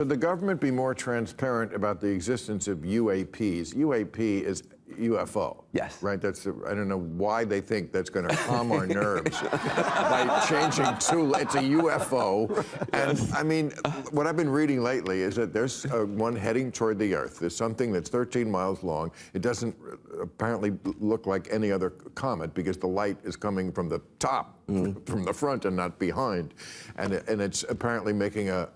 Should the government be more transparent about the existence of UAPs? UAP is UFO. Yes. Right? I don't know why they think that's going to calm our nerves by changing to, it's a UFO. And I mean, what I've been reading lately is that there's one heading toward the Earth. There's something that's 13 miles long. It doesn't apparently look like any other comet because the light is coming from the top, from the front and not behind. And it's apparently making a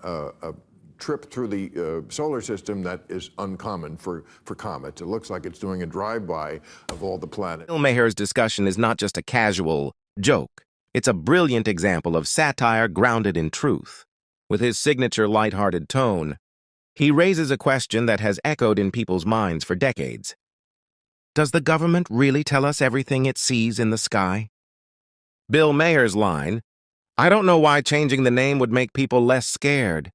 trip through the solar system that is uncommon for comets. It looks like it's doing a drive-by of all the planets. Bill Maher's discussion is not just a casual joke. It's a brilliant example of satire grounded in truth. With his signature lighthearted tone, he raises a question that has echoed in people's minds for decades. Does the government really tell us everything it sees in the sky? Bill Maher's line, "I don't know why changing the name would make people less scared,"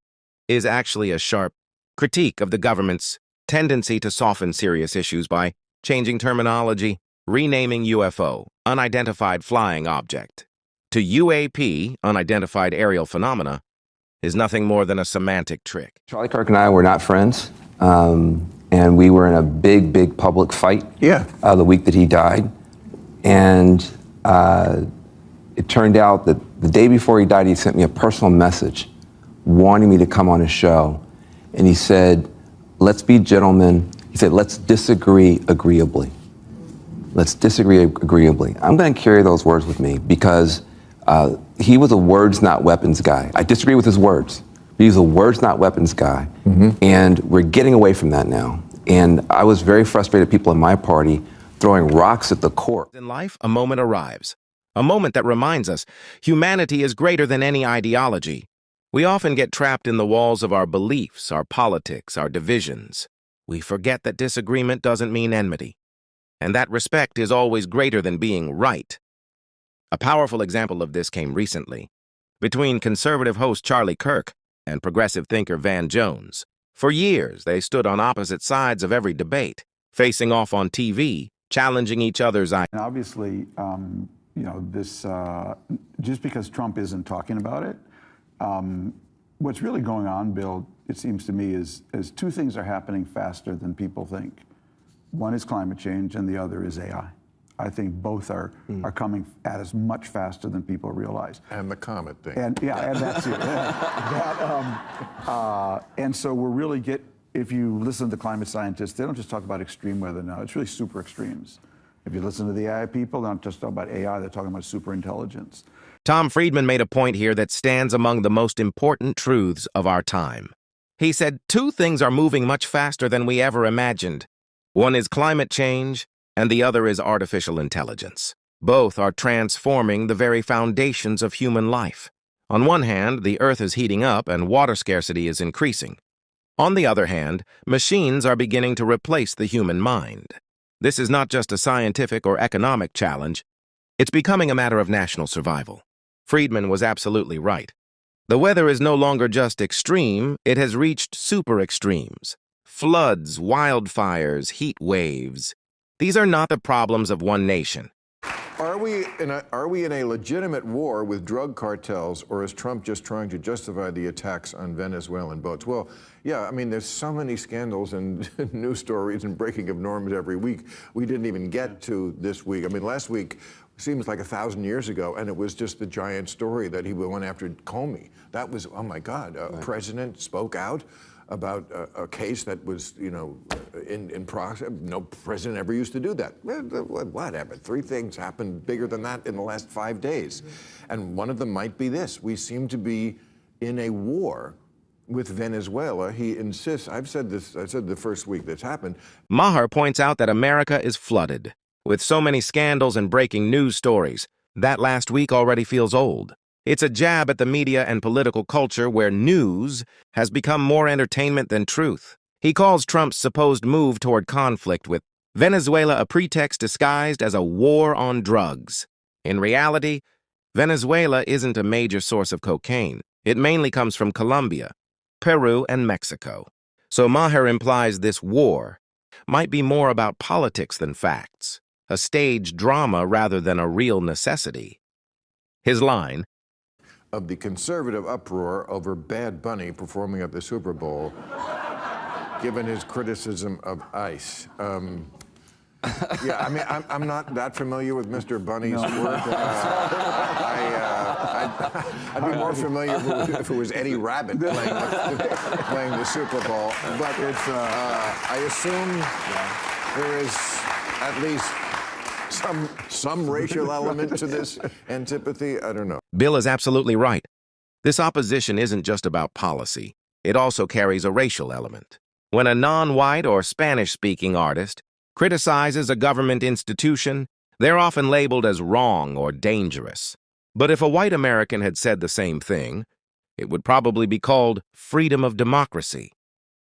is actually a sharp critique of the government's tendency to soften serious issues by changing terminology, renaming UFO, unidentified flying object, to UAP, unidentified aerial phenomena, is nothing more than a semantic trick. Charlie Kirk and I were not friends, and we were in a big public fight the week that he died. And it turned out that the day before he died, he sent me a personal message wanting me to come on his show. And he said, let's be gentlemen. He said, let's disagree agreeably. Let's disagree agreeably. I'm going to carry those words with me because he was a words, not weapons guy. I disagree with his words, but he's a words, not weapons guy. And we're getting away from that now. And I was very frustrated, people in my party throwing rocks at the court. In life, a moment arrives. A moment that reminds us humanity is greater than any ideology. We often get trapped in the walls of our beliefs, our politics, our divisions. We forget that disagreement doesn't mean enmity, and that respect is always greater than being right. A powerful example of this came recently, between conservative host Charlie Kirk and progressive thinker Van Jones. For years, they stood on opposite sides of every debate, facing off on TV, challenging each other's ideas. And obviously, you know, this just because Trump isn't talking about it, what's really going on, Bill, it seems to me, is two things are happening faster than people think. One is climate change, and the other is AI. I think both are coming at us much faster than people realize. And the comet thing. And yeah, and that's it. And so we're really if you listen to climate scientists, they don't just talk about extreme weather now. It's really super extremes. If you listen to the AI people, they're not just talking about AI, they're talking about super intelligence. Tom Friedman made a point here that stands among the most important truths of our time. He said, two things are moving much faster than we ever imagined. One is climate change, and the other is artificial intelligence. Both are transforming the very foundations of human life. On one hand, the Earth is heating up and water scarcity is increasing. On the other hand, machines are beginning to replace the human mind. This is not just a scientific or economic challenge. It's becoming a matter of national survival. Friedman was absolutely right. The weather is no longer just extreme, it has reached super extremes. Floods, wildfires, heat waves. These are not the problems of one nation. Are we in a legitimate war with drug cartels, or is Trump just trying to justify the attacks on Venezuelan boats? Well, yeah, I mean, there's so many scandals and news stories and breaking of norms every week. We didn't even get to this week. I mean, last week seems like 1,000 years ago, and it was just the giant story that he went after Comey. That was, oh my God, a president spoke out about a case that was, you know, in process. No president ever used to do that. What happened? 3 things happened bigger than that in the last 5 days. And one of them might be this. We seem to be in a war with Venezuela. He insists, I said the first week this happened. Maher points out that America is flooded with so many scandals and breaking news stories. That last week already feels old. It's a jab at the media and political culture where news has become more entertainment than truth. He calls Trump's supposed move toward conflict with Venezuela a pretext disguised as a war on drugs. In reality, Venezuela isn't a major source of cocaine. It mainly comes from Colombia, Peru, and Mexico. So Maher implies this war might be more about politics than facts, a staged drama rather than a real necessity. His line, of the conservative uproar over Bad Bunny performing at the Super Bowl, given his criticism of ICE. Yeah, I mean, I'm not that familiar with Mr. Bunny's work. I'd be more familiar if it was Eddie Rabbit playing the Super Bowl. But it's, I assume there is at least some racial element to this antipathy. I don't know. Bill is absolutely right. This opposition isn't just about policy. It also carries a racial element. When a non-white or Spanish-speaking artist criticizes a government institution, they're often labeled as wrong or dangerous. But if a white American had said the same thing, it would probably be called freedom of democracy.